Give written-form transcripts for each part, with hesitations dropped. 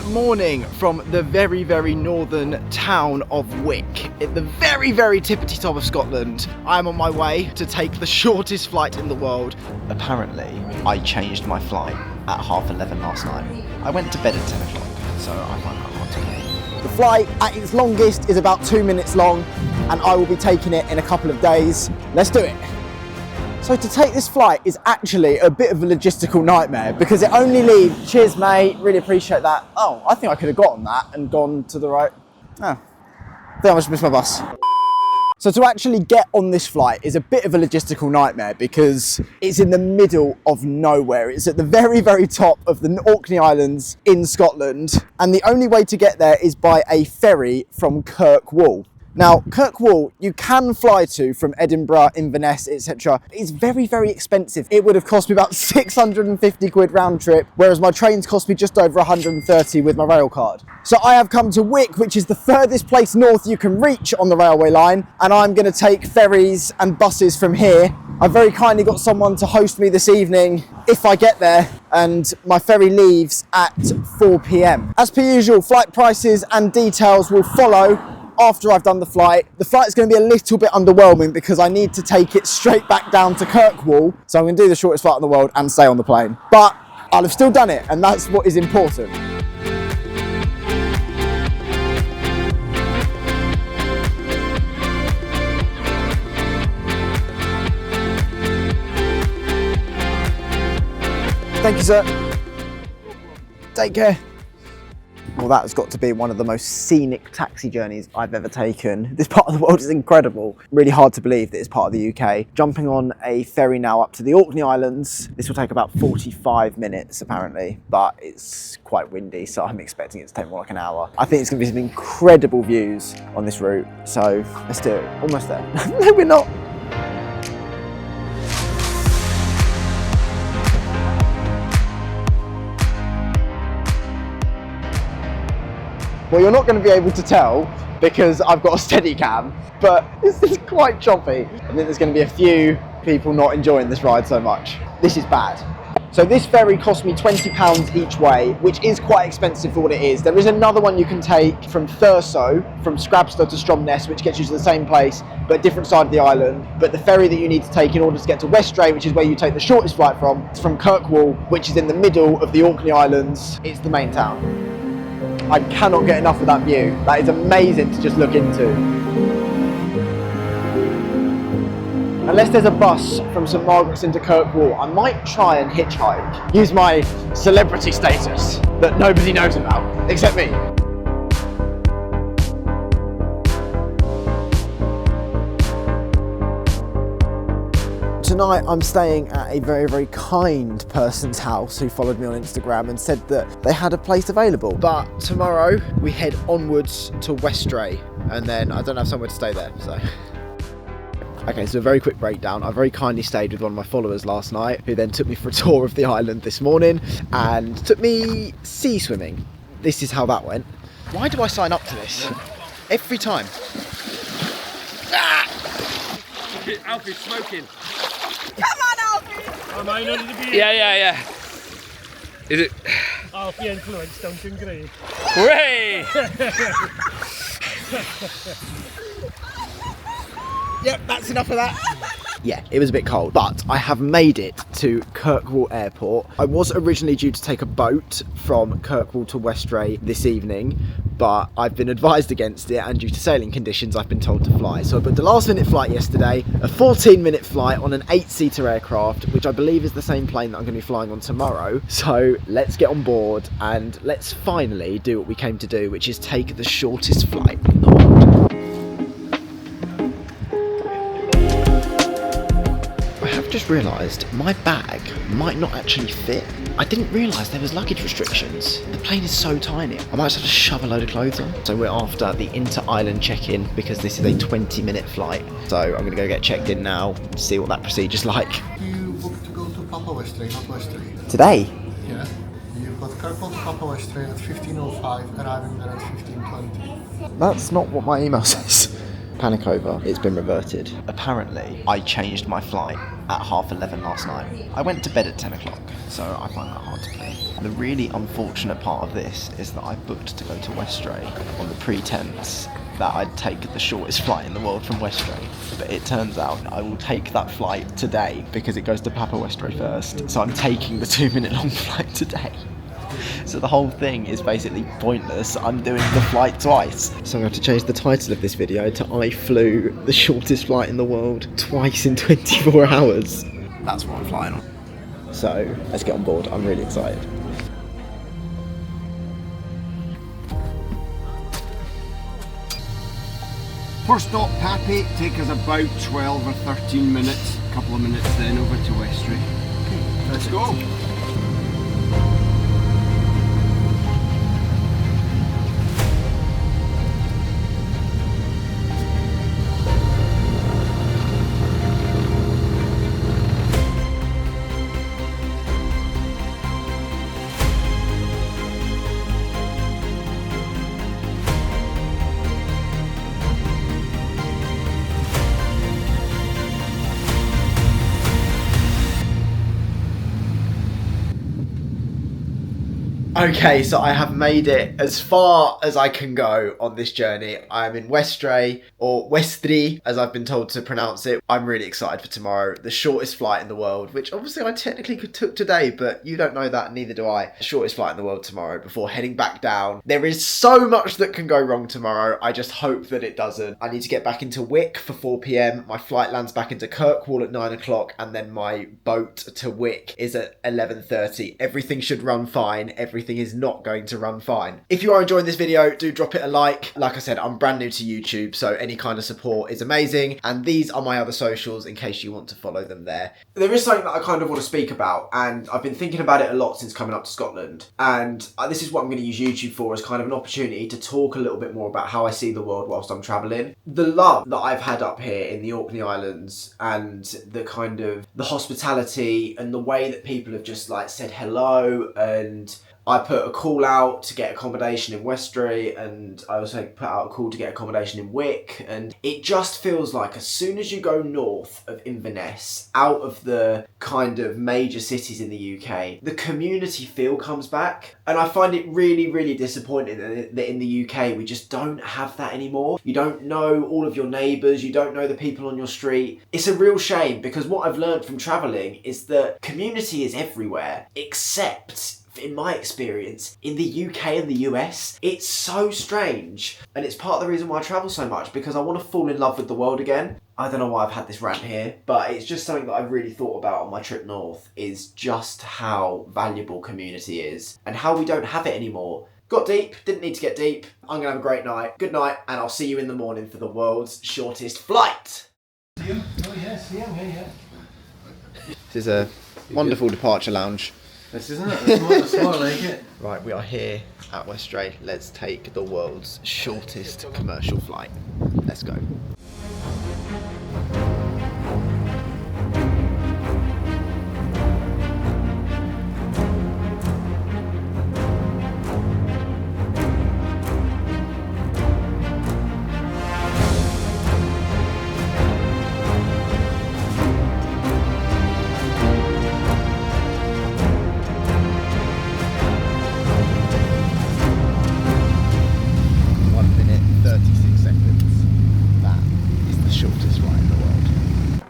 morning from the very, very northern town of Wick, at the very, very tippity top of Scotland. I'm on my way to take the shortest flight in the world. Apparently, I changed my flight at 11:30 last night. I went to bed at 10 o'clock, so I find that hard to believe. The flight at its longest is about 2 minutes long, and I will be taking it in a couple of days. Let's do it. So to take this flight is actually a bit of a logistical nightmare because it only leaves, cheers mate, really appreciate that. Oh, I think I could have got on that and gone to the right. Oh, I think I must have missed my bus. So to actually get on this flight is a bit of a logistical nightmare because it's in the middle of nowhere. It's at the very, very top of the Orkney Islands in Scotland. And the only way to get there is by a ferry from Kirkwall. Now, Kirkwall, you can fly to from Edinburgh, Inverness, etc. It's very, very expensive. It would have cost me about 650 quid round trip, whereas my trains cost me just over 130 with my rail card. So I have come to Wick, which is the furthest place north you can reach on the railway line, and I'm going to take ferries and buses from here. I've very kindly got someone to host me this evening if I get there, and my ferry leaves at 4 p.m. As per usual, flight prices and details will follow after I've done the flight. The flight is going to be a little bit underwhelming because I need to take it straight back down to Kirkwall. So I'm going to do the shortest flight in the world and stay on the plane. But I'll have still done it, and that's what is important. Thank you, sir. Take care. Well, that's got to be one of the most scenic taxi journeys I've ever taken. This part of the world is incredible. Really hard to believe that it's part of the UK. Jumping on a ferry now up to the Orkney Islands. This will take about 45 minutes apparently, but it's quite windy, so I'm expecting it to take more like an hour. I think it's going to be some incredible views on this route, so let's do it. Almost there. No, we're not. Well, you're not going to be able to tell because I've got a steady cam, but this is quite choppy. I think there's going to be a few people not enjoying this ride so much. This is bad. So this ferry cost me £20 each way, which is quite expensive for what it is. There is another one you can take from Thurso, from Scrabster to Stromness, which gets you to the same place, but a different side of the island. But the ferry that you need to take in order to get to Westray, which is where you take the shortest flight from, is from Kirkwall, which is in the middle of the Orkney Islands. It's the main town. I cannot get enough of that view. That is amazing to just look into. Unless there's a bus from St Margaret's into Kirkwall, I might try and hitchhike. Use my celebrity status that nobody knows about, except me. Tonight I'm staying at a very, very kind person's house who followed me on Instagram and said that they had a place available. But tomorrow we head onwards to Westray, and then I don't have somewhere to stay there, so. Okay, so a very quick breakdown. I very kindly stayed with one of my followers last night, who then took me for a tour of the island this morning and took me sea swimming. This is how that went. Why do I sign up to this? Every time. Ah! Alfie, smoking. Come on, Alfie! Am I not to be? Yeah. Is it? Alfie influenced Duncan Gray. Hooray! Yep, that's enough of that. Yeah, it was a bit cold, but I have made it to Kirkwall Airport. I was originally due to take a boat from Kirkwall to Westray this evening, but I've been advised against it, and due to sailing conditions, I've been told to fly. So I booked a last-minute flight yesterday, a 14-minute flight on an 8-seater aircraft, which I believe is the same plane that I'm going to be flying on tomorrow. So let's get on board, and let's finally do what we came to do, which is take the shortest flight in the world. I've just realised my bag might not actually fit. I didn't realise there was luggage restrictions. The plane is so tiny. I might just have to shove a load of clothes on. So we're after the inter-island check-in because this is a 20-minute flight. So I'm going to go get checked in now and see what that procedure's like. You booked to go to Papa Westray, not Westray. Today? Yeah. You've got Kirkwall to Papa Westray at 15:05, arriving there at 15:20. That's not what my email says. Panic over, it's been reverted. Apparently, I changed my flight at 11:30 last night. I went to bed at 10 o'clock, so I find that hard to believe. The really unfortunate part of this is that I booked to go to Westray on the pretense that I'd take the shortest flight in the world from Westray. But it turns out I will take that flight today because it goes to Papa Westray first. So I'm taking the 2-minute long flight today. So the whole thing is basically pointless. I'm doing the flight twice. So I'm going to change the title of this video to I flew the shortest flight in the world twice in 24 hours. That's what I'm flying on. So let's get on board. I'm really excited. First stop, Pappy, take us about 12 or 13 minutes, a couple of minutes then over to Westray. Okay, let's go. Okay, so I have made it as far as I can go on this journey. I'm in Westray, or Westray, as I've been told to pronounce it. I'm really excited for tomorrow. The shortest flight in the world, which obviously I technically took today, but you don't know that, neither do I. The shortest flight in the world tomorrow before heading back down. There is so much that can go wrong tomorrow. I just hope that it doesn't. I need to get back into Wick for 4 p.m. My flight lands back into Kirkwall at 9 o'clock, and then my boat to Wick is at 11:30. Everything should run fine. Everything is not going to run fine. If you are enjoying this video, do drop it a like. Like I said, I'm brand new to YouTube, so any kind of support is amazing. And these are my other socials in case you want to follow them there. There is something that I kind of want to speak about, and I've been thinking about it a lot since coming up to Scotland. And this is what I'm going to use YouTube for, as kind of an opportunity to talk a little bit more about how I see the world whilst I'm travelling. The love that I've had up here in the Orkney Islands, and the kind of the hospitality and the way that people have just like said hello, and I put a call out to get accommodation in Westray, and I also put out a call to get accommodation in Wick, and it just feels like as soon as you go north of Inverness, out of the kind of major cities in the UK, the community feel comes back. And I find it really, really disappointing that in the UK we just don't have that anymore. You don't know all of your neighbours, you don't know the people on your street. It's a real shame, because what I've learned from travelling is that community is everywhere, except, in my experience, in the UK and the US. It's so strange, and it's part of the reason why I travel so much, because I want to fall in love with the world again. I don't know why I've had this rant here, but it's just something that I've really thought about on my trip north, is just how valuable community is and how we don't have it anymore. Got deep, didn't need to get deep. I'm gonna have a great night. Good night, and I'll see you in the morning for the world's shortest flight. See him? Oh yes, see him, yeah. This is a wonderful departure lounge. This isn't it? That's more like it. Right, we are here at Westray. Let's take the world's shortest commercial flight. Let's go.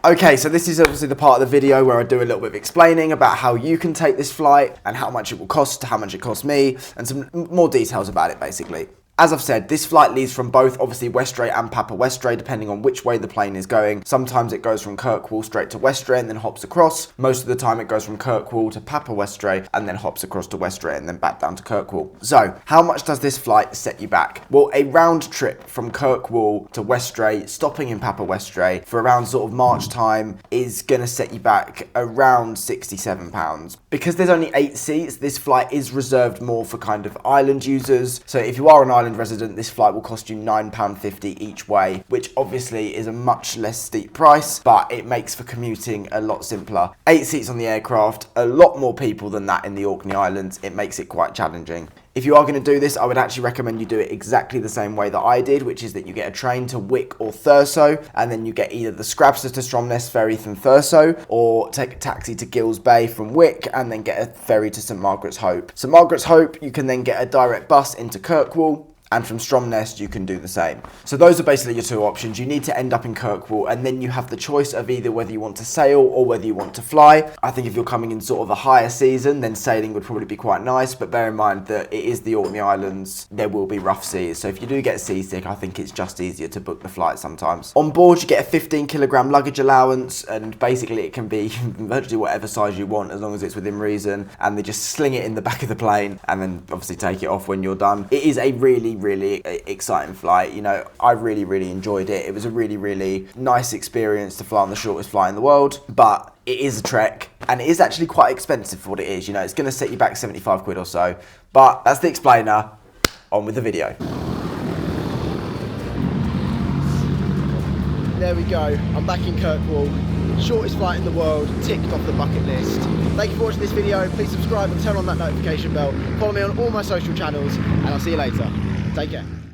Okay, so this is obviously the part of the video where I do a little bit of explaining about how you can take this flight and how much it will cost, how much it cost me, and some more details about it basically. As I've said, this flight leaves from both obviously Westray and Papa Westray, depending on which way the plane is going. Sometimes it goes from Kirkwall straight to Westray and then hops across. Most of the time it goes from Kirkwall to Papa Westray and then hops across to Westray and then back down to Kirkwall. So, how much does this flight set you back? Well, a round trip from Kirkwall to Westray, stopping in Papa Westray for around sort of March time, is going to set you back around £67. Because there's only 8 seats, this flight is reserved more for kind of island users. So if you are an island resident, this flight will cost you £9.50 each way, which obviously is a much less steep price, but it makes for commuting a lot simpler. 8 seats on the aircraft, a lot more people than that in the Orkney Islands. It makes it quite challenging. If you are going to do this, I would actually recommend you do it exactly the same way that I did, which is that you get a train to Wick or Thurso, and then you get either the Scrabster to Stromness ferry from Thurso, or take a taxi to Gills Bay from Wick, and then get a ferry to St Margaret's Hope. St Margaret's Hope, you can then get a direct bus into Kirkwall, and from Stromness you can do the same. So those are basically your two options. You need to end up in Kirkwall, and then you have the choice of either whether you want to sail or whether you want to fly. I think if you're coming in sort of a higher season, then sailing would probably be quite nice, but bear in mind that it is the Orkney Islands. There will be rough seas, so if you do get seasick, I think it's just easier to book the flight sometimes. On board you get a 15 kilogram luggage allowance, and basically it can be virtually whatever size you want as long as it's within reason, and they just sling it in the back of the plane and then obviously take it off when you're done. It is a really exciting flight. You know, I really enjoyed it. It was a really nice experience to fly on the shortest flight in the world, but it is a trek, and it is actually quite expensive for what it is. You know, it's going to set you back 75 quid or so, but that's the explainer. On with the video. There we go, I'm back in Kirkwall. Shortest flight in the world, ticked off the bucket list. Thank you for watching this video. Please subscribe and turn on that notification bell. Follow me on all my social channels, and I'll see you later. Take care.